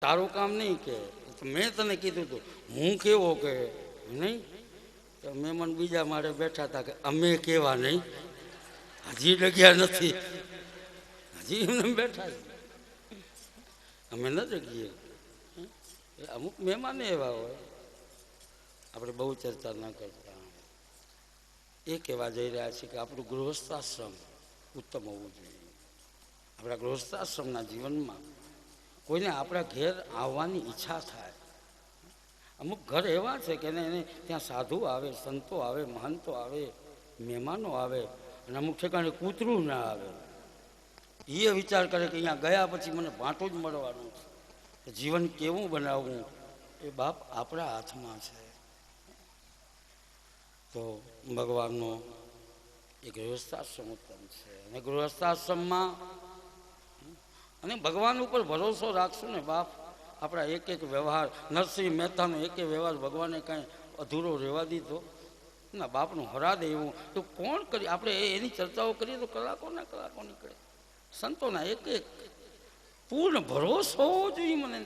તારું કામ નહીં કે મેં તને કીધું હતું હું કેવો કે નહીં મહેમાન બીજા મારે બેઠા હતા કે અમે કેવા નહીં હજી ડગ્યા નથી હજી એમને બેઠા અમે ન ડગીએ અમુક મહેમાન એવા હોય આપણે બહુ ચર્ચા ન કરતા એ કહેવા જઈ રહ્યા છીએ કે આપણું ગૃહસ્થાશ્રમ ઉત્તમ હોવું જોઈએ. આપણા ગૃહસ્થાશ્રમના જીવનમાં કોઈને આપણા ઘેર આવવાની ઈચ્છા થાય. અમુક ઘર એવા છે કે એને ત્યાં સાધુ આવે, સંતો આવે, મહંતો આવે, મહેમાનો આવે અને અમુક ઠેકાણે કૂતરું ના આવે. એ વિચાર કરે કે અહીંયા ગયા પછી મને ભાંટું જ મળવાનું છે. જીવન કેવું બનાવવું એ બાપ આપણા હાથમાં છે. તો ભગવાનનો એ ગૃહસ્થાશ્રમ ઉત્તમ છે અને ગૃહસ્થાશ્રમમાં અને ભગવાન ઉપર ભરોસો રાખશું ને બાપ આપણા એક એક વ્યવહાર નરસિંહ મહેતાનો એક એક વ્યવહાર ભગવાને કાંઈ અધૂરો રહેવા દીધો ના. બાપનું હરા દે એવું તો કોણ કરી આપણે એની ચર્ચાઓ કરીએ તો કલાકોના કલાકો નીકળે. સંતોના એક એક પૂર્ણ ભરોસો હોવો જોઈએ, મને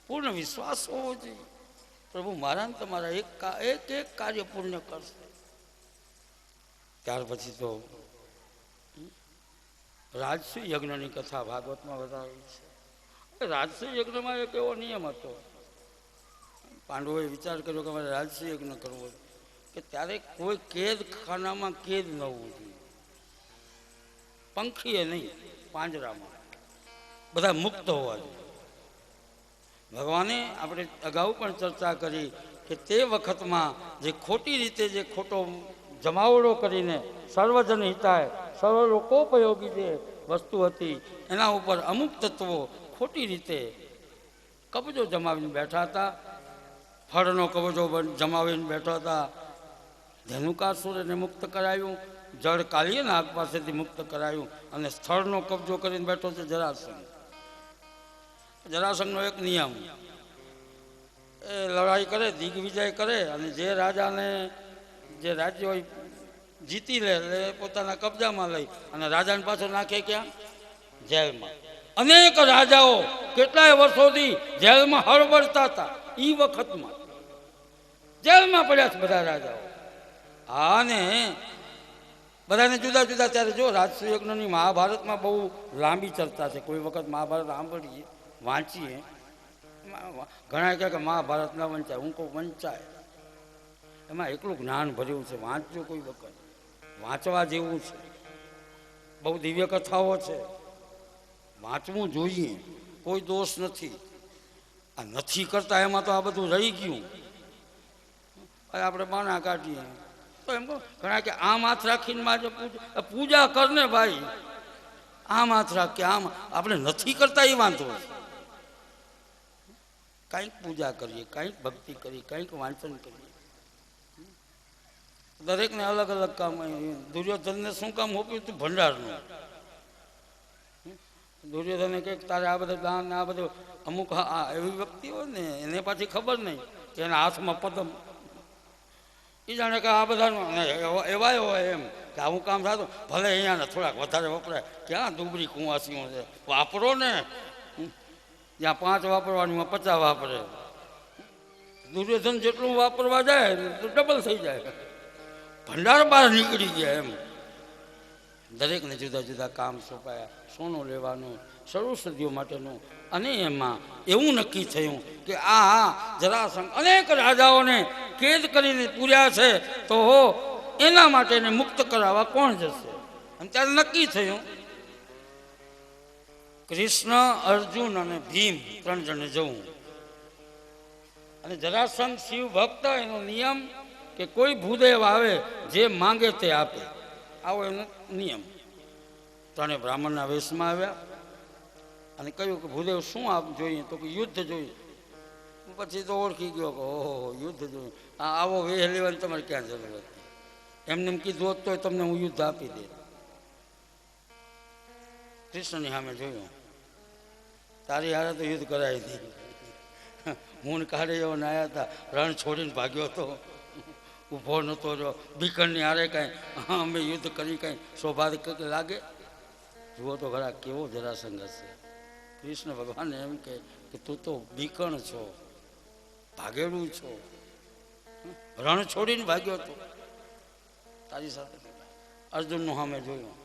પૂર્ણ વિશ્વાસ હોવો જોઈએ. પ્રભુ મારા ને તમારા એક એક કાર્ય પૂર્ણ કરશે. ત્યાર પછી તો રાજસુ યજ્ઞની કથા ભાગવતમાં બતાવી છે. રાજસુ યજ્ઞમાં એક એવો નિયમ હતો. પાંડવોએ વિચાર કર્યો કે અમારે રાજસુ યજ્ઞ કરવો કે ત્યારે કોઈ કેદ ખાનામાં કેદ ન હોવું જોઈએ, પંખીએ નહીં, પાંજરામાં બધા મુક્ત હોવા જોઈએ. ભગવાને આપણે અગાઉ પણ ચર્ચા કરી કે તે વખતમાં જે ખોટી રીતે જે ખોટો જમાવડો કરીને સર્વજન હિતાય સર્વ લોકોપયોગી જે વસ્તુ હતી એના ઉપર અમુક તત્વો ખોટી રીતે કબજો જમાવીને બેઠા હતા. ફળનો કબજો જમાવીને બેઠા હતા. ધેનુકાસુર એને મુક્ત કરાયું, જળ કાલીય નાગ પાસેથી મુક્ત કરાયું અને સ્થળનો કબજો કરીને બેઠો છે જરાસંઘ. જરાસંઘનો એક નિયમ, એ લડાઈ કરે, દિગ્વિજય કરે અને જે રાજાને જે રાજ્ય હોય જીતી લે એટલે પોતાના કબજામાં લઈ અને રાજાને પાછો નાખે ક્યાં? જેલમાં. અનેક રાજાઓ કેટલાય વર્ષોથી જેલમાં હળબળતા હતા. એ વખતમાં જેલમાં પડ્યા છે બધા રાજાઓ. અને બધાને જુદા જુદા. ત્યારે જો રાજસુ યજ્ઞની મહાભારતમાં બહુ લાંબી ચર્ચા છે. કોઈ વખત મહાભારત સાંભળીએ, વાંચીએ. ઘણા કહે કે મહાભારત ના વંચાય, હું કહું વંચાય. એમાં એટલું જ્ઞાન ભર્યું છે, વાંચજો કોઈ વખત, વાંચવા જેવું છે. બહુ દિવ્ય કથાઓ છે, વાંચવું જોઈએ, કોઈ દોષ નથી. આ નથી કરતા એમાં તો આ બધું રહી ગયું. આપણે બાના કાઢીએ તો એમ કહો ઘણા કે આમ હાથ રાખીને મારે પૂજા કરને ભાઈ, આમ હાથ રાખીએ, આમ આપણે નથી કરતા એ વાંધો છે. કંઈક પૂજા કરીએ, કંઈક ભક્તિ કરીએ, કંઈક વાંચન કરીએ. દરેકને અલગ અલગ કામ. દુર્યોધનને શું કામ હોપ્યું હતું? ભંડારનું. દુર્યોધને કંઈક તારે આ બધું દાન આ બધું અમુક એવી વ્યક્તિ હોય ને એને પાછી ખબર નહીં કે એના હાથમાં પદમ. એ જાણે કે આ બધા એવા હોય એમ કે આવું કામ થતું ભલે અહીંયાને થોડાક વધારે વપરાય. ક્યાં ડુબરી કુંવાસીઓ છે, વાપરો ને. જ્યાં 5 વાપરવાનું 50 વાપરે. દુર્યોધન જેટલું વાપરવા જાય તો ડબલ થઈ જાય. ભંડાર બહાર નીકળી ગયા એમ. દરેકને જુદા જુદા કામ સોંપાયા. સોનું લેવાનું, સર્વસદીઓ માટેનું. અને એમાં એવું નક્કી થયું કે આ જરાસંઘ અનેક રાજાઓને કેદ કરીને પૂર્યા છે તો એના માટેને મુક્ત કરાવવા કોણ જશે? અને ત્યારે નક્કી થયું કૃષ્ણ, અર્જુન અને ભીમ 3 જણે જવું. અને જરાસંઘ શિવ ભક્ત, એનો નિયમ કે કોઈ ભૂદેવ આવે જે માંગે તે આપે, આવો એનો નિયમ. ત્રણે બ્રાહ્મણના વેશમાં આવ્યા અને કહ્યું કે ભૂદેવ શું આપ જોઈએ? તો કે યુદ્ધ જોઈએ. પછી તો ઓળખી ગયો કે ઓહો યુદ્ધ જોઈએ, આવો વેહ લેવાની તમારે ક્યાં જરૂર હતી? એમને એમ કીધું હોત તો તમને હું યુદ્ધ આપી દે. કૃષ્ણની સામે જોયું, તારી હારે તો યુદ્ધ કરાવી હતી. હું કાઢે એવો નાયા હતા, રણ છોડીને ભાગ્યો હતો, ઊભો નહોતો રહ્યો. ભીખણની હારે કાંઈ અમે યુદ્ધ કરી કાંઈ સૌભાગ્ય લાગે? જુઓ તો ખરા કેવો જરાસંઘ હશે. કૃષ્ણ ભગવાન એમ કે કે તું તો બીકણ છો, ભાગેડું છો, રણ છોડીને ભાગ્યો હતો. તારી સાથે અર્જુનનું સામે જોયું,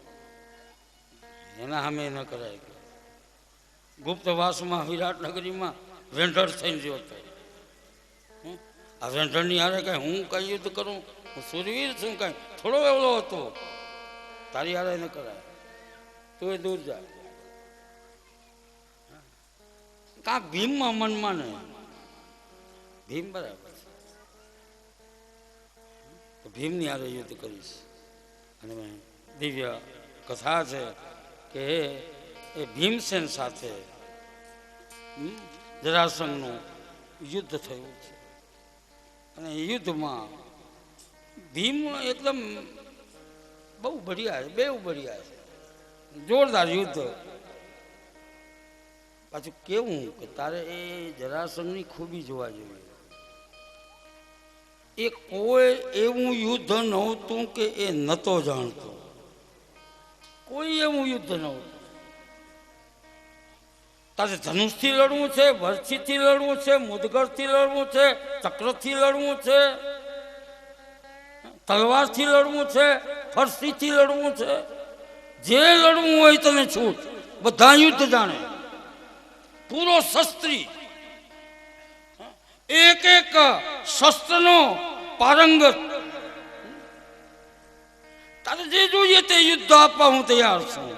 એના સામે ન કરાય. ગુપ્તવાસમાં વિરાટનગરીમાં વેંઢર થઈને રહ્યો હતો. આ વેંઢરની હારે કઈ હું કઈ યુદ્ધ કરું? હું સુરવીર છું, કઈ થોડો એવડો હતો. તારી હારે ન કરાય, તું એ દૂર જા. કાં ભીમમાં મનમાં નહીં. ભીમ બરાબર છે, ભીમની હારે યુદ્ધ કરીશ. અને દિવ્ય કથા છે કે એ ભીમસેન સાથે જરાસંઘનું યુદ્ધ થયું છે. અને એ યુદ્ધમાં ભીમ એકદમ બહુ બઢિયા છે, બેઉ બઢિયા છે, જોરદાર યુદ્ધ. પાછું કેવું કે તારે એ જરાસંઘની ખૂબી જોવા જોઈએ. એ કોઈ એવું યુદ્ધ નહોતું કે એ નહોતો જાણતો. કોઈ એવું યુદ્ધ નહોતું. તારે ધનુષથી લડવું છે, વર્ષીથી લડવું છે, મુદગરથી લડવું છે, ચક્રથી લડવું છે, તલવારથી લડવું છે, ફરસીથી લડવું છે, જે લડવું હોય તને છૂટ. બધા યુદ્ધ જાણે, પૂરો શસ્ત્રી, એક એક શસ્ત્રનો પારંગત. તારે જે જોઈએ તે યુદ્ધ આપવા હું તૈયાર છું.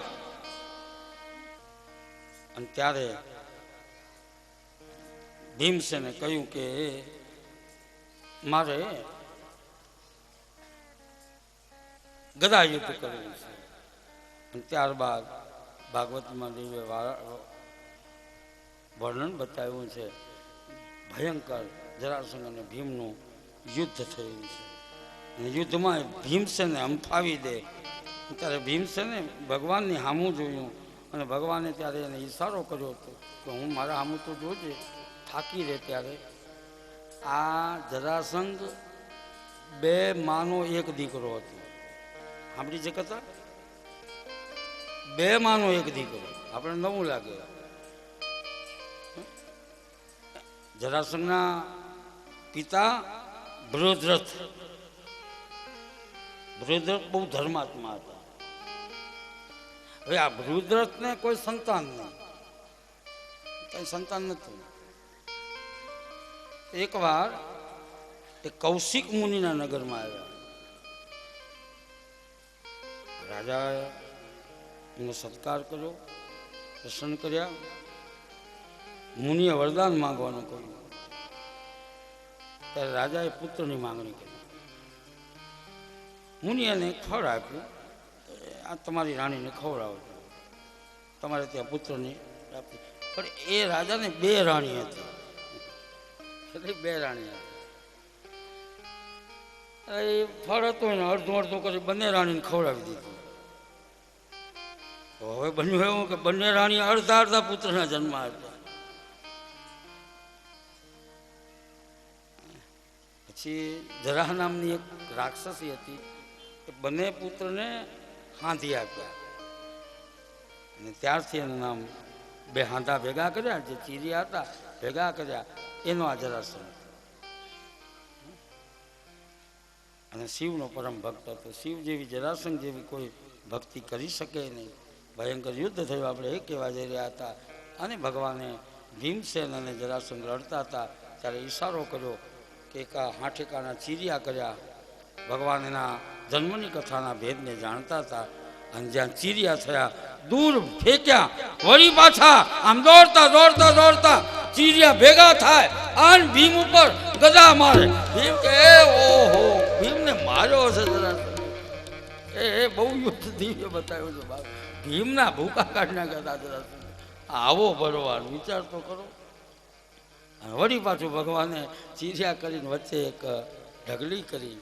અને ત્યારે ભીમસેને કહ્યું કે મારે ગદા યુદ્ધ કરવું છે. અને ત્યારબાદ ભાગવતમાં દિવ્ય વર્ણન બતાવ્યું છે. ભયંકર જરાસંઘ અને ભીમનું યુદ્ધ થયું છે. અને યુદ્ધમાં ભીમસેને હંફાવી દે. ત્યારે ભીમસેને ભગવાનની સામું જોયું અને ભગવાને ત્યારે એને ઈશારો કર્યો હતો કે હું મારા સામું તો જોજે. થાકી રહે ત્યારે આ જરાસંઘ બે માનો એક દીકરો હતો. સાંભળી છે કથા? બે માનો એક દીકરો. આપણે નવું લાગે. જરાસંઘના પિતા બૃહદ્રથ. બૃહદ્રથ બહુ ધર્માત્મા હતા. હવે આ બૃહદ્રથને કોઈ સંતાન નહીં, કઈ સંતાન નથી. એકવાર એ કૌશિક મુનિના નગરમાં આવ્યા. રાજાએ એનો સત્કાર કર્યો, પ્રસન્ન કર્યા. મુનિએ વરદાન માંગવાનું કહ્યું. ત્યારે રાજાએ પુત્રની માંગણી કરી. મુનિએ એને ફળ આપ્યું, આ તમારી રાણીને ખવડાવો, તમારે ત્યાં પુત્રની પ્રાપ્તિ. પણ એ રાજાને બે રાણી હતી. એટલે બે રાણી હતી. એ ફળ હતું એને અડધું અડધું કરી બંને રાણીને ખવડાવી દીધું. તો હવે બન્યું એવું કે બંને રાણી અડધા અડધા પુત્રના જન્મ આપ્યા. પછી જરા નામની એક રાક્ષસી હતી. એ બંને પુત્રને હાંધી આપ્યા. અને ત્યારથી એનું નામ બે હાંધા ભેગા કર્યા, જે ચીરિયા હતા ભેગા કર્યા, એનો આ જરાસંઘ. અને શિવનો પરમ ભક્ત હતો. શિવ જેવી જરાસંઘ જેવી કોઈ ભક્તિ કરી શકે નહીં. ભયંકર યુદ્ધ થયું, આપણે એ કહેવા જઈ રહ્યા હતા. અને ભગવાને ભીમસેન અને જરાસંઘ લડતા હતા ત્યારે ઈશારો કર્યો કે એક હાઠેકાના ચીરિયા કર્યા. ભગવાન એના જન્મની કથાના ભેદને જાણતા હતા. અને જ્યાં ચીરિયા થયા દૂર ફેંક્યા, વળી પાછા આમ દોડતા દોડતા દોડતા ચીરિયા ભેગા થાય અને ભીમ ઉપર ગદા મારે. ભીમ કે ઓહો, ભીમને માર્યો હશે જરા. એ બહુ યુદ્ધ દિવ્ય બતાવ્યું છે બાપ. ભીમના ભૂકા કાઢના ગદા જરા. આવો ભરવાર વિચાર તો કરો. વળી પાછું ભગવાને ચીરિયા કરીને વચ્ચે એક ઢગલી કરી.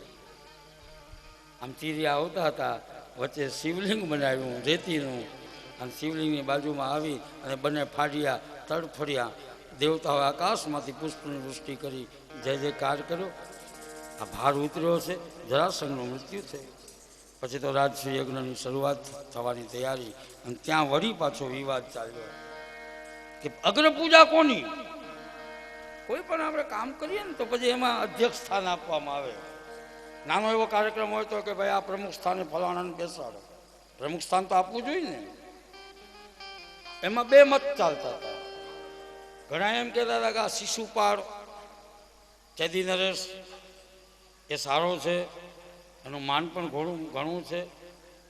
આમ ચીરિયા આવતા હતા, વચ્ચે શિવલિંગ બનાવ્યું રેતીનું. અને શિવલિંગની બાજુમાં આવી અને બંને ફાડ્યા, તડફડ્યા. દેવતાઓ આકાશમાંથી પુષ્પની વૃષ્ટિ કરી જય જયકાર કર્યો. આ ભાર ઉતર્યો છે, જરાસંઘનું મૃત્યુ થયું. પછી તો રાજસૂય યજ્ઞની શરૂઆત થવાની તૈયારી. અને ત્યાં વળી પાછો વિવાદ ચાલ્યો. કે અગ્ર પૂજા કોની? કોઈ પણ આપણે કામ કરીએ ને તો પછી એમાં અધ્યક્ષ સ્થાન આપવામાં આવે. નાનો એવો કાર્યક્રમ હોય તો કે ભાઈ આ પ્રમુખ સ્થાને ફલાણાને બેસાડો, પ્રમુખ સ્થાન તો આપવું જોઈએ ને. એમાં બે મત ચાલતા હતા. ઘણા એમ કહેતા હતા કે આ શિશુપાળ ચેદી નરેશ એ સારો છે, એનું માન પણ ઘણું છે.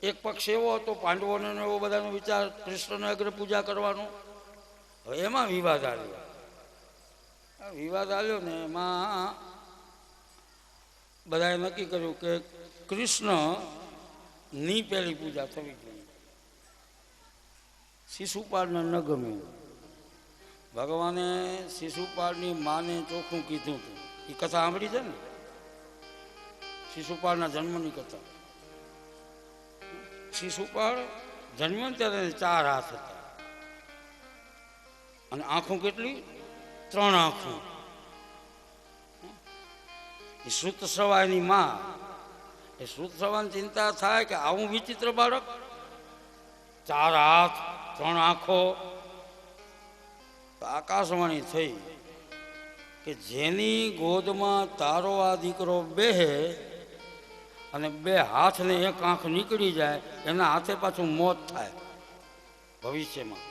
એક પક્ષ એવો હતો પાંડવોને એવો બધાનો વિચાર કૃષ્ણને અગ્ર પૂજા કરવાનો. હવે એમાં વિવાદ આવ્યો ને એમાં બધાએ નક્કી કર્યું કે કૃષ્ણની પહેલી પૂજા થવી જોઈએ. શિશુપાળને ન ગમ્યું. ભગવાને શિશુપાળની માને ચોખ્ખું કીધું હતું. એ કથા સાંભળી છે ને, શિશુપાળના જન્મની કથા. શિશુપાળ જન્મ્યો ત્યારે 4 હાથ હતા અને આંખો કેટલી? 3 આંખો. એ શ્રુતસ્રવાની માં. એ શ્રુતસ્રવાની ચિંતા થાય કે આવું વિચિત્ર બાળક, 4 હાથ 3 આંખો. આકાશવાણી થઈ કે જેની ગોદમાં તારો આ દીકરો બેહે અને 2 હાથ ને 1 આંખ નીકળી જાય એના હાથે પાછું મોત થાય ભવિષ્યમાં.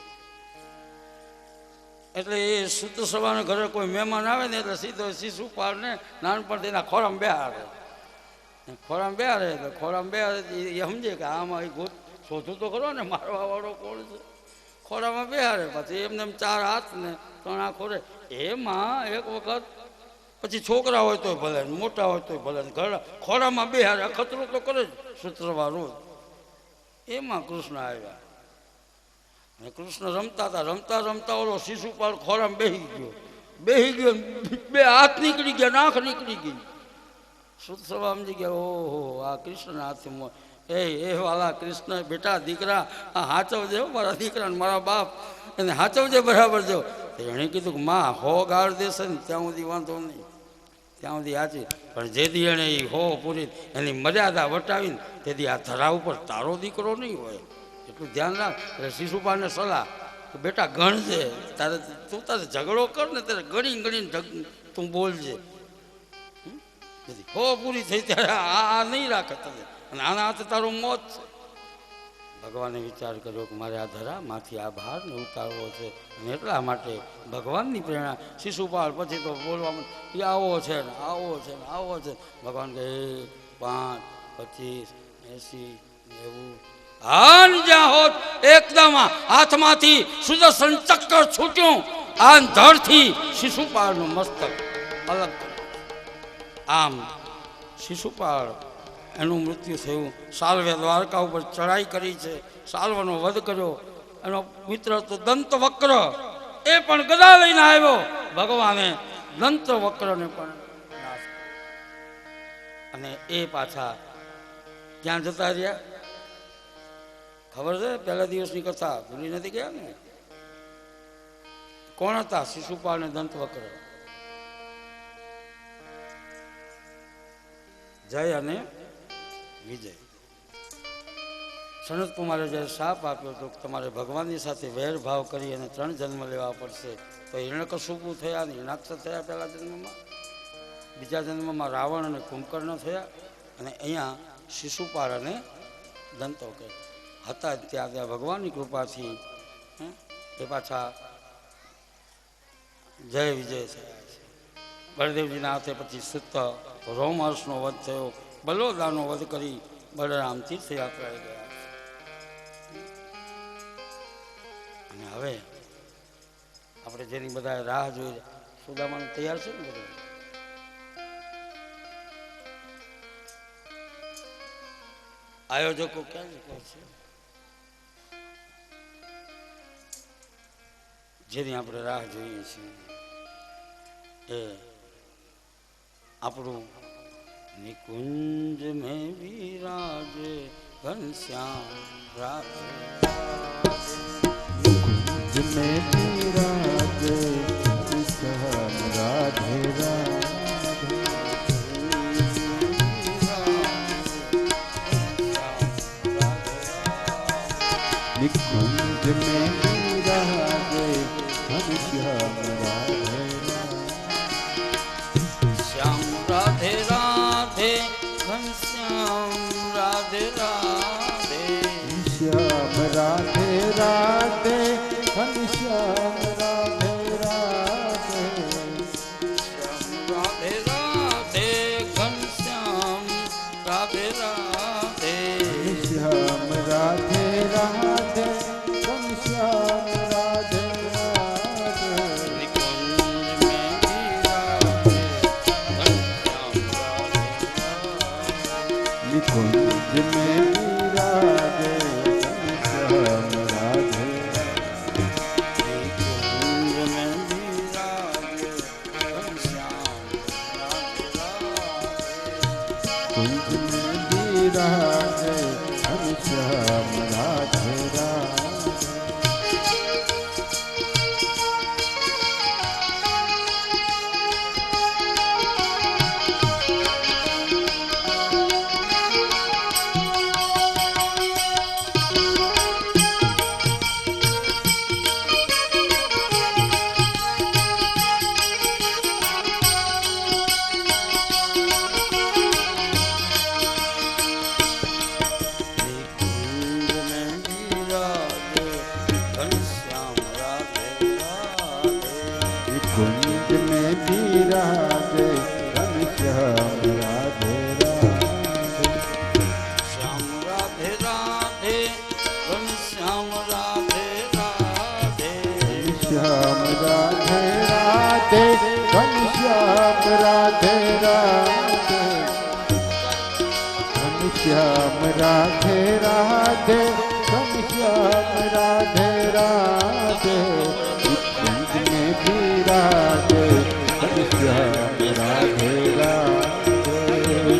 એટલે એ શુદ્ધ સવારના ઘરે કોઈ મહેમાન આવે ને એટલે સીધો શિશુપાળને નાનપણથી એના ખોરામાં બેહાડે. એટલે ખોરામાં બેહાડે એ સમજે કે આમાં એ ગોત શોધું તો ખરો ને મારવા વાળો કોણ છે. ખોરામાં બેહાડે. પછી એમને 4 હાથ ને 3 આંખો રહે. એમાં એક વખત પછી છોકરા હોય તોય ભલે, મોટા હોય તોય ભલે, ઘર ખોરામાં બેહાડે. અખતરો તો કરે જ સૂત્રવા રોજ. એમાં કૃષ્ણ આવ્યા અને કૃષ્ણ રમતા રમતા ઓલો શિશુપાળ ખોરામાં બેહી ગયો. 2 હાથ નીકળી ગયા, આંખ નીકળી ગઈ. સૂત્રવા સમજી ગયા, ઓહો આ કૃષ્ણ હાથમાં. એ વાલા કૃષ્ણ, બેટા દીકરા આ હાચવજે મારા દીકરાને, મારા બાપ એને હાચવજે બરાબર. જો એણે કીધું કે માં હો ગાળ દેશે ને ત્યાં સુધી વાંધો નહીં, ત્યાં સુધી હાચી. પણ જેથી એણે એ હો પૂરી એની મર્યાદા વટાવીને તેથી આ ધરા ઉપર તારો દીકરો નહીં હોય એટલું ધ્યાન રાખ. એટલે શિશુપાળને સલાહ કે બેટા ગણજે, તું તારે ઝઘડો કર ને ત્યારે ગણીને તું બોલજે. હો પૂરી થઈ ત્યારે આ નહીં રાખે તને અને આના હાથે તારું મોત છે. ભગવાને વિચાર કર્યો કે મારે આ ધરામાંથી આ બહાર ને ઉતારવો છે અને એટલા માટે ભગવાનની પ્રેરણા. શિશુપાળ પછી તો બોલવામાં એ આવો છે ને આવો છે ને આવો છે. ભગવાન કહે 5, 25, 80, 90 આન જ્યાં હોત એકદમ હાથમાંથી સુદર્શન ચક્કર છૂટ્યું. આન ધરથી શિશુપાળનું મસ્તક અલગ. આમ શિશુપાળ એનું મૃત્યુ થયું. સાલ્વે દ્વારકા ઉપર ચડાઈ કરી છે, સાલ્વનો વધ કર્યો. એનો મિત્ર તો દંતવક્ર, એ પણ ગદા લઈને આવ્યો. ભગવાને દંતવક્રને પણ નાશ. અને એ પાછા ક્યાં જતા રહ્યા ખબર છે? પહેલા દિવસની કથા ભૂલી નથી ગયા ને? કોણ હતા શિશુપાળ ને દંતવક્ર? જય અને વિજય. સનત કુમારે જ્યારે શાપ આપ્યો તો તમારે ભગવાનની સાથે વેરભાવ કરી અને 3 જન્મ લેવા પડશે. તો હિરણ્યકશિપુ થયા ને હિરણાક્ષ થયા પહેલા જન્મમાં. બીજા જન્મમાં રાવણ અને કુંભકર્ણ થયા. અને અહીંયા શિશુપાળ અને દંતવક્ર હતા. ત્યાં ભગવાનની કૃપાથી એ પાછા જય વિજય થયા છે. બળદેવજીના હાથે પછી સુત રોમહર્ષનો વધ થયો. બલોદાનો વધ કરી બલરામ તીર્થયાત્રાએ ગયા છે. અને હવે આપણે જેની બધા રાહ જોઈ, સુદામાનું તૈયાર છે ને બધું? આયોજકો ક્યાં કહે છે? જેની આપણે રાહ જોઈએ છીએ એ આપણું નિકુંજ में विराजे घनश्याम राधे, निकुंज में विराजे घनश्याम राधे राधे, निकुंज में विराजे कुंज में विराजे घनश्याम राधे कुंज में विराजे घनश्याम कुंज में विराजे घनश्याम राधे राधे कुंज में विराजे घनश्याम राधे राधे श्याम राधे राधे घनश्याम राधे राधे श्याम राधे राधे घनश्याम राधे राधे घनश्याम राधे राधे घनश्याम राधे राधे कुंज में विराजे घनश्याम राधे राधे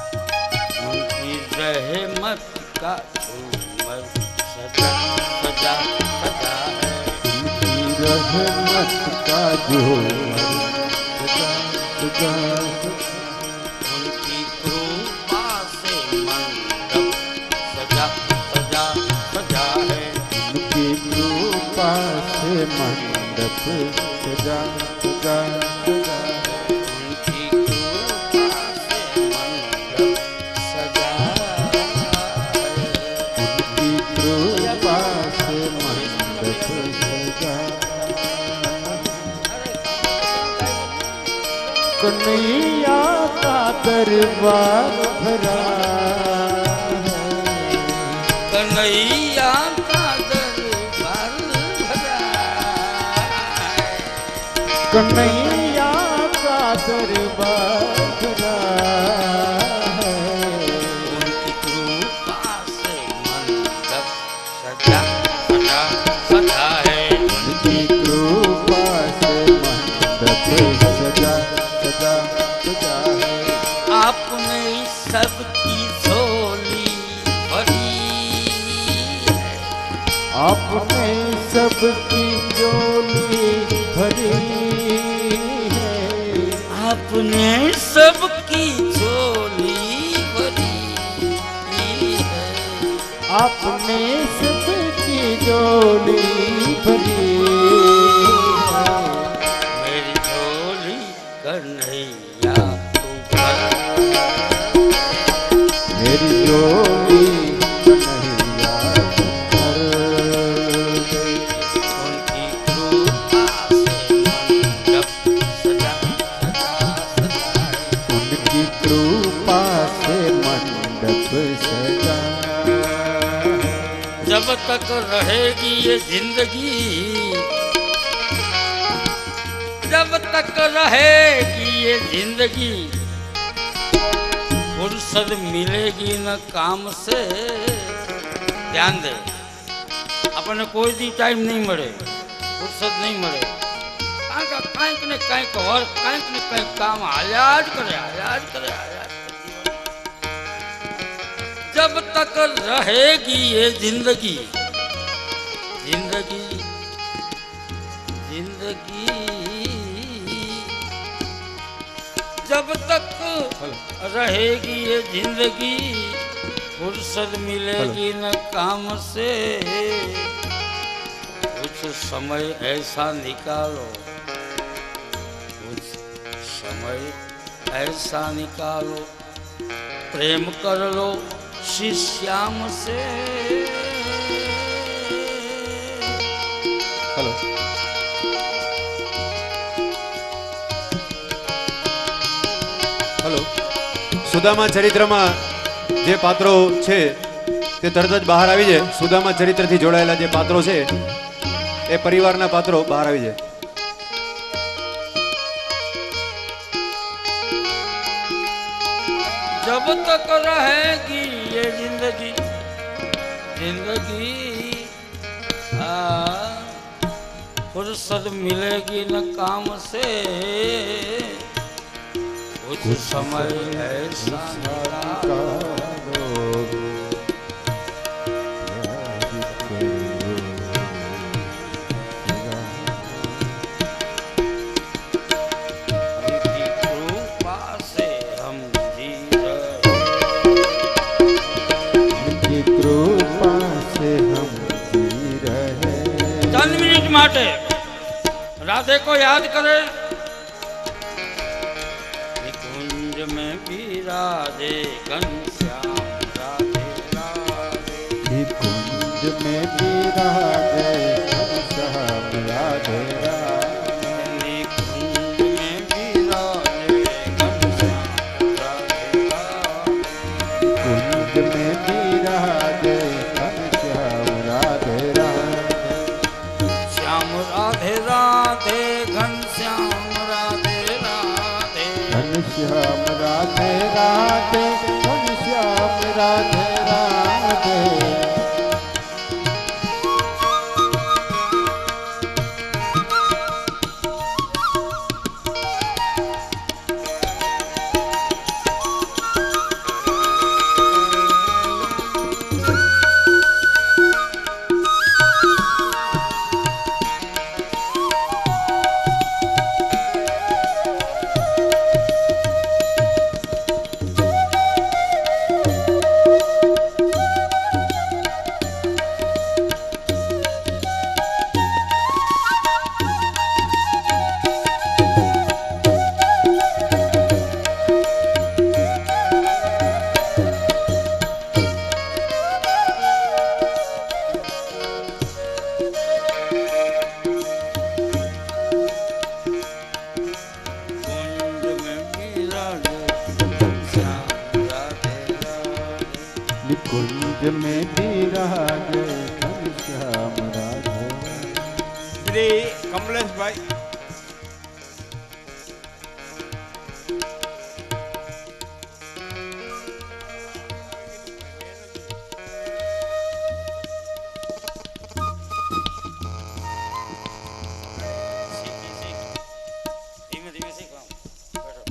उनकी रहमत का झूमर सजा सजा सजा है उनकी रहमत का झूमर सजा सजा उनकी कृपा से मंडप सजा सजा सजा है उनकी कृपा से मंडप सजा सजा सजा उनकी कृपा से मंडप सजा है उनकी कृपा से मंडप सजा कन्हैया का दरबार भरा कन्हैया का दरबार भरा है कन्हैया का दरबार भरा है उनकी कृपा से मंडप सजा सजा सजा है उनकी कृपा से मंडप सजा सजा सजा है आपने सबकी झोली भरी है आपने सबकी झोली भरी है आपने सबकी झोली भरी है आपने सबकी झोली भरी है मेरी झोली कन्हैया तू भर मेरी झोली कन्हैया भर दे। उनकी कृपा से मंडप सजा सजा सजा है उनकी कृपा से मंडप सजा जब तक रहेगी ये जिंदगी जब तक रहेगी ये जिंदगी फुर्सत मिलेगी न काम से ध्यान दे अपने कोई दी टाइम नहीं મળે ફુરસદ નહીં મળે કારણ કે કંઈક ને કંઈક વર્ક કંઈક ને કંઈક કામ હાલ્યા જ કરે હાલ્યા જ કરે હાલ્યા જ કરે जब तक रहेगी ये जिंदगी जिंदगी जिंदगी जब तक रहेगी ये जिंदगी फुर्सत मिलेगी न काम से कुछ समय ऐसा निकालो कुछ समय ऐसा निकालो प्रेम कर लो श्री श्याम से ચાલો. હલો. સુદામા ચરિત્રમાં જે પાત્રો છે તે તરત જ બહાર આવી જાય. સુદામા ચરિત્રથી જોડાયેલા જે પાત્રો છે એ પરિવારના પાત્રો બહાર આવી જાય. जब तक रहेगी ये जिंदगी जिंदगी फुर्सत मिलेगी न काम से कुछ समय ऐसा માટે राधे को याद करे निकुंज में भी राधे घनश्याम राधे राधे निकुंज में भी राधे घनश्याम राधे राधे निकुंज में भी राधे घनश्याम राधे राधे कुंज में भी राधे घनश्याम राधे राधे श्याम राधे राधे घनश्याम राधे राधे घनश्याम राधे राधे घनश्याम राधे राधे कुंज में भी राधे घनश्याम राधे श्री कमलेश भाई धीमे धीमे सीखो बैठो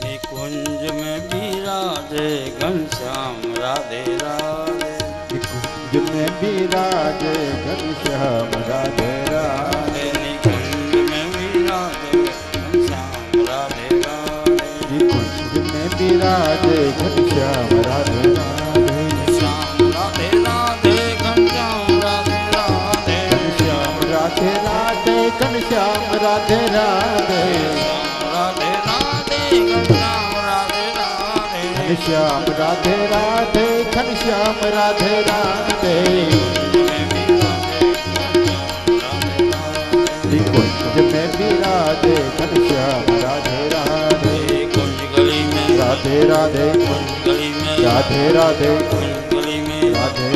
निकुंज में भी राधे घनश्याम राधे राधे निकुंज में भी राधे घनश्याम राधे राधे निकुंज में भी राधे घनश्याम राधे राधे निकुंज में भी राधे घनश्याम राधे राधे श्याम राधे राधे घनश्याम राधे राधे घनश्याम राधे राधे घनश्याम राधे राधे राधे राधे घनश्याम राधे राधे घनश्याम राधे राधे घनश्याम राधे राधे निकुंज में भी राधे घनश्याम राधे राधे कुंज गली में राधे राधे कुंज गली में राधे राधे कुंज गली में राधे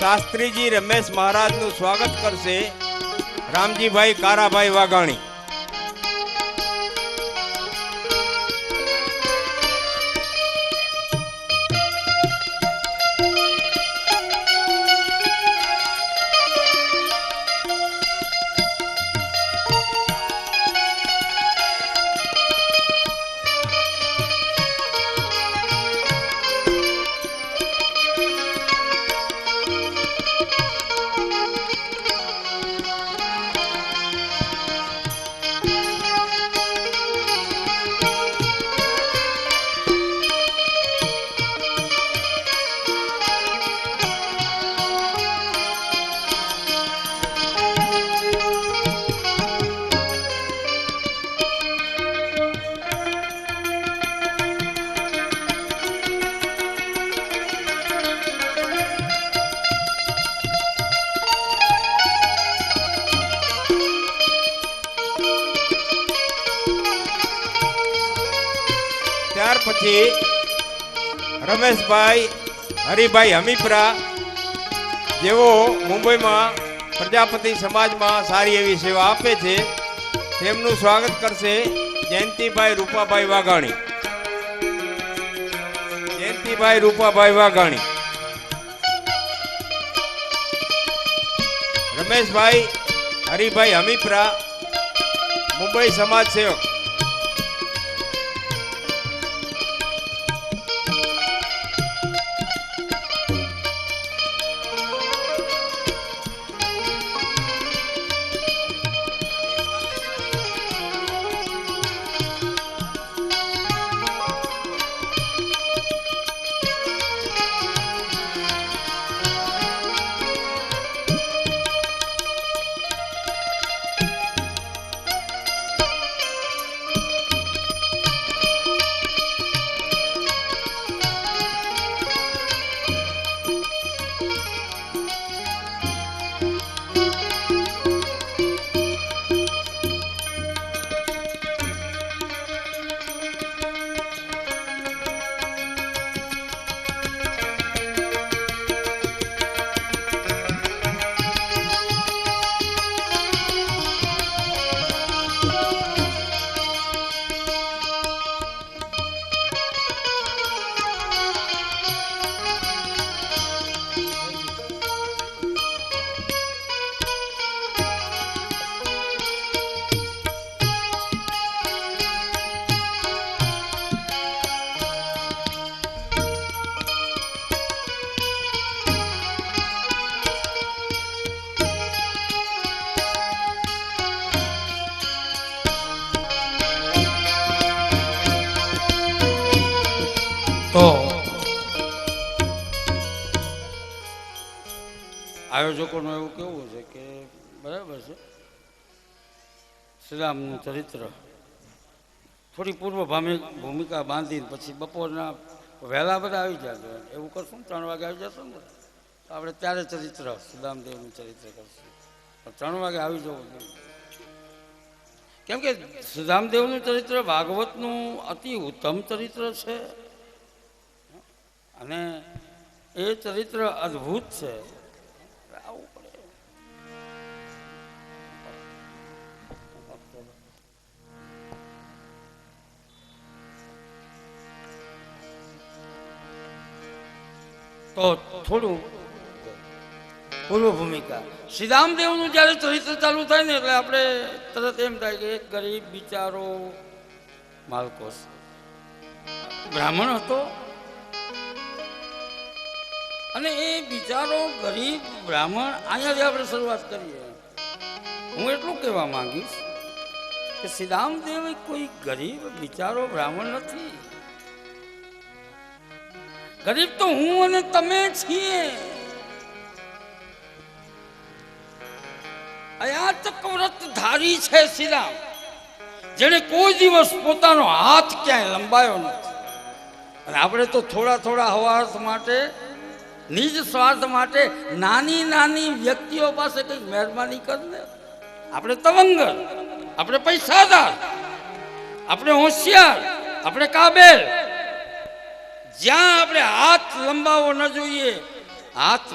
શાસ્ત્રીજી રમેશ મહારાજનું સ્વાગત કરશે રામજીભાઈ કારાભાઈ વાઘાણી. ત્યાર પછી રમેશભાઈ હરિભાઈ હમીપરા, જેઓ મુંબઈમાં પ્રજાપતિ સમાજમાં સારી એવી સેવા આપે છે, તેમનું સ્વાગત કરશે જયંતિભાઈ રૂપાભાઈ વાઘાણી. જયંતિભાઈ રૂપાભાઈ વાઘાણી. રમેશભાઈ હરિભાઈ હમીપરા, મુંબઈ સમાજ સેવક. તો આયોજકોનું એવું કેવું છે કે બરાબર છે, શ્રીરામનું ચરિત્ર થોડી પૂર્વ ભૂમિકા બાંધીને પછી બપોરના વહેલા બધા આવી જશે, એવું કરશું 3 વાગે આવી જશે ને તો આપણે ત્યારે ચરિત્ર શ્રીરામદેવનું ચરિત્ર કરશું. 3 વાગે આવી જવું જોઈએ, કેમ કે શ્રીરામદેવનું ચરિત્ર ભાગવતનું અતિ ઉત્તમ ચરિત્ર છે અને એ ચરિત્ર અદ્ભુત છે. આવું પડે. તો થોડું પૂર્વ ભૂમિકા શ્રીરામદેવનું જ્યારે ચરિત્ર ચાલુ થાય ને એટલે આપણે તરત એમ થાય કે એક ગરીબ બિચારો માલકોસ બ્રાહ્મણ હતો અને એ બિચારો ગરીબ બ્રાહ્મણ, અહીંયાથી આપણે શરૂઆત કરીએ. હું એટલું કહેવા માંગીશ કે શ્રીરામદેવ કોઈ ગરીબ બિચારો બ્રાહ્મણ નથી. ગરીબ તો હું અને તમે છીએ. અયાચકવ્રત ધારી છે શ્રીરામ, જેને કોઈ દિવસ પોતાનો હાથ ક્યાંય લંબાયો નથી. અને આપણે તો થોડા થોડા હવાસ માટે, નિજ સ્વાર્થ માટે નાની નાની વ્યક્તિઓ પાસે કંઈક મહેરબાની કરીને આપણે તવંગર, આપણે પૈસાદાર, આપણે હોશિયાર, આપણે કાબેલ, જ્યાં આપણે હાથ લંબાવવો ન જોઈએ, હાથ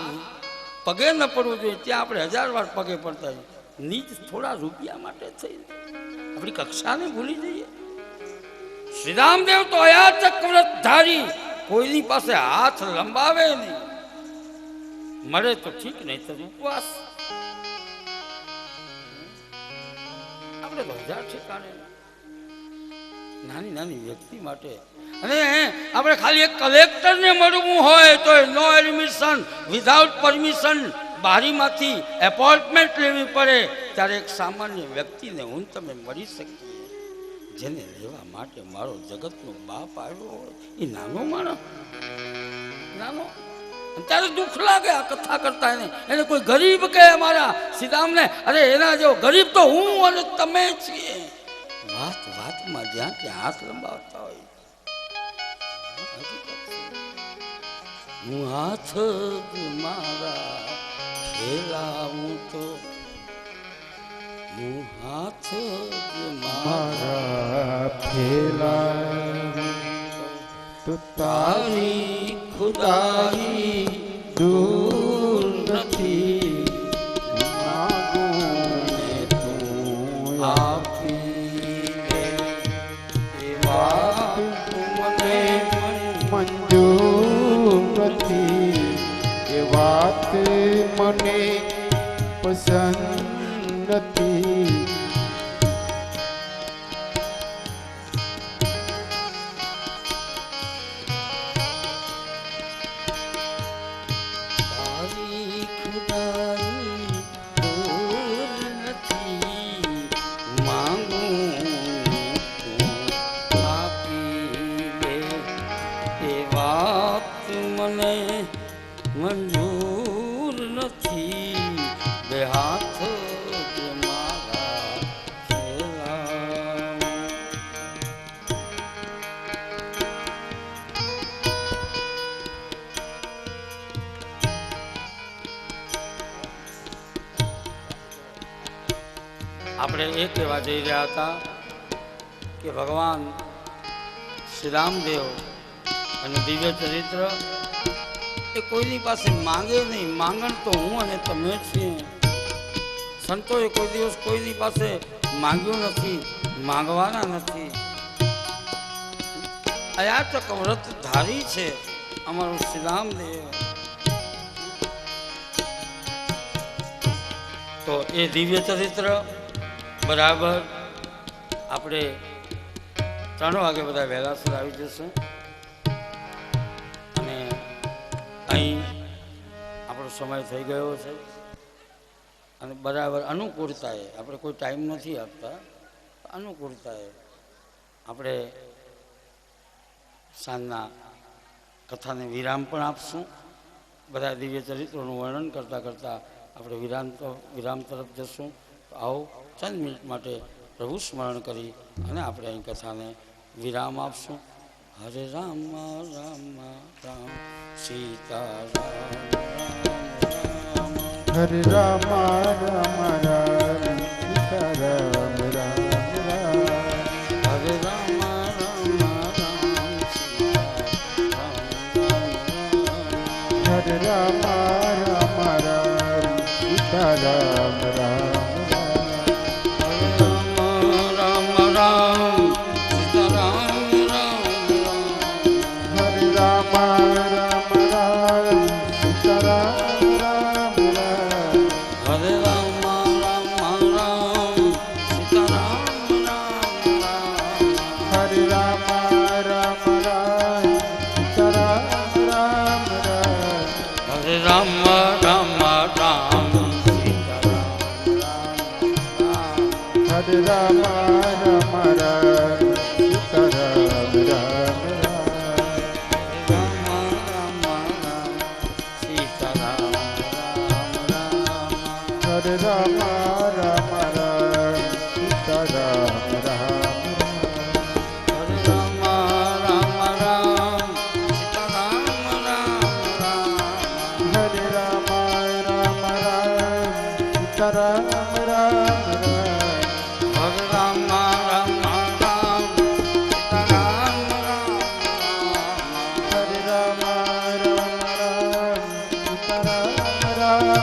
પગે ન પડવું જોઈએ ત્યાં આપણે 1000 વાર પગે પડતા હોઈએ. નીચ થોડા રૂપિયા માટે થઈ આપણી કક્ષાને ભૂલી જઈએ. શ્રીરામદેવ તો અયાચક વ્રત ધારી કોઈની પાસે હાથ લંબાવે નહીં. મળે તો ઠીક, નહીં તો ઉપવાસ. આપણે તો 1000 ઠેકાણે નાની નાની વ્યક્તિ માટે. અને આપણે ખાલી એક કલેક્ટરને મળવું હોય તો નો એડમિશન, વિધાઉટ પરમિશન બારીમાંથી એપોઇન્ટમેન્ટ લેવી પડે. ત્યારે એક સામાન્ય વ્યક્તિને હું તમે મળી શકીએ. જેને લેવા માટે મારો જગતનો બાપ આવ્યો હોય એ નાનો માણસ, નાનો. ત્યારે દુઃખ લાગે આ કથા કરતા એને કોઈ ગરીબ કહે મારા સીતારામને, અરે એના જેવો ગરીબ તો હું અને તમે છીએ. વાત વાતમાં જ્યાં ત્યાં હાથ લંબાવતા હોય. હું હાથ મારા ખેલાવું તો, હું હાથ મારા ફેલાવું તો તારી ખુદાઈ દૂર નથી. માગું ને તું આપી દે એ વાત મને મંજૂર નથી. એ વાત મને પસંદ નથી. તારી ખુદાઈ દૂર નથી. માંગું તું આપી દે એ વાત મને મંજૂર નથી. બે હાથ જ મારા ફેલાવું. આપણે એ કહેવા જઈ રહ્યા હતા કે ભગવાન શ્રી રામદેવ અને દિવ્ય ચરિત્ર એ કોઈની પાસે માંગે નહીં. માંગણ તો હું અને તમે છીએ. સંતોએ કોઈ દિવસ કોઈની પાસે માંગ્યું નથી, માંગવાના નથી. અયાચક વ્રત ધારી છે અમારું શ્રી રામદેવ. તો એ દિવ્ય ચરિત્ર બરાબર આપણે 3 વાગે બધા વહેલાસર આવી જશે. અને અહીં આપણો સમય થઈ ગયો છે. અને બરાબર અનુકૂળતાએ, આપણે કોઈ ટાઈમ નથી આપતા, અનુકૂળતાએ આપણે સાંજના કથાને વિરામ પણ આપશું. બધા દિવ્ય ચરિત્રોનું વર્ણન કરતાં કરતાં આપણે વિરામ તરફ જશું. તો આવો 3 મિનિટ માટે પ્રભુ સ્મરણ કરી અને આપણે અહીં કથાને વિરામ આપશું. હરે રામ રામ રામ સીતા રામ રામ રામ. હરે રામ રામ રામ સીતા રામ રામ રામ. હરે રામ રામ રામ સીતા રામ રામ રામ. હરે રામ રામ રામ સીતા રામ રામ રામ. હરે રામ રામ રામ સીતા રામ રામ રામ. હરે રામ રામ રામ સીતા રામ રામ રામ. હરે રામ રામ રામ સીતા રામ રામ રામ. હરે રામ રામ રામ સીતા રામ રામ રામ. હરે રામ રામ રામ સીતા રામ રામ રામ. રામ રામ રામ સીતા રામ રામ રામ. હરે રામ રામ રામ સીતા રામ રામ રામ. હરે રામ રામ રામ સીતા રામ રામ રામ. હરે રામ રામ રામ સીતા રામ રામ રામ. હરે રામ રામ રામ હરે રામ રામ રામ સીતા રામ રામ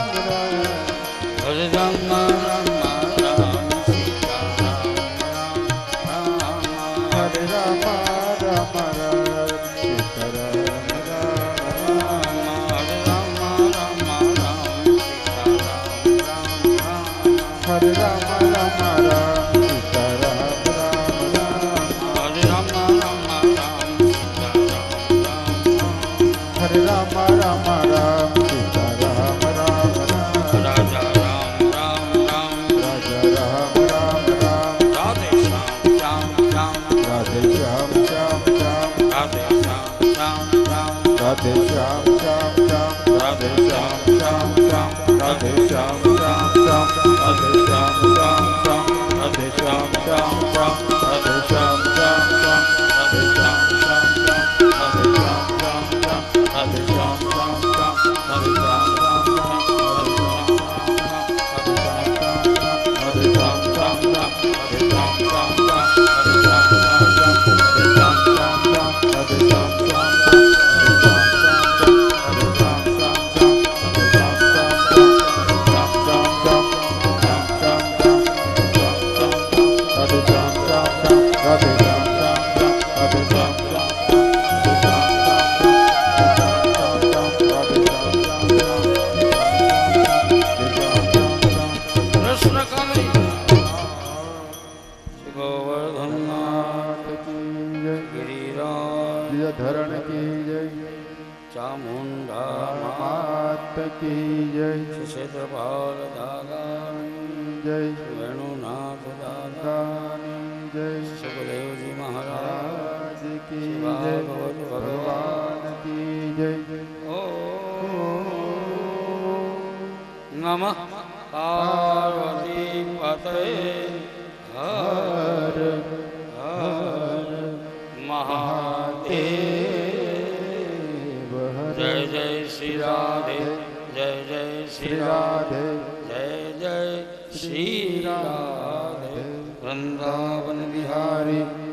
धरण की जय, चामुंडा मात की जय, क्षेत्रपाल दादा जय, वेणुनाथ दादा जय, सुखदेव जी महाराज की जय, भगवान की जय। नमः पार्वती पते हर हर महादेव। जय जय श्री राधे, जय जय श्री राधे, जय जय श्री राधे। वृंदावन बिहारी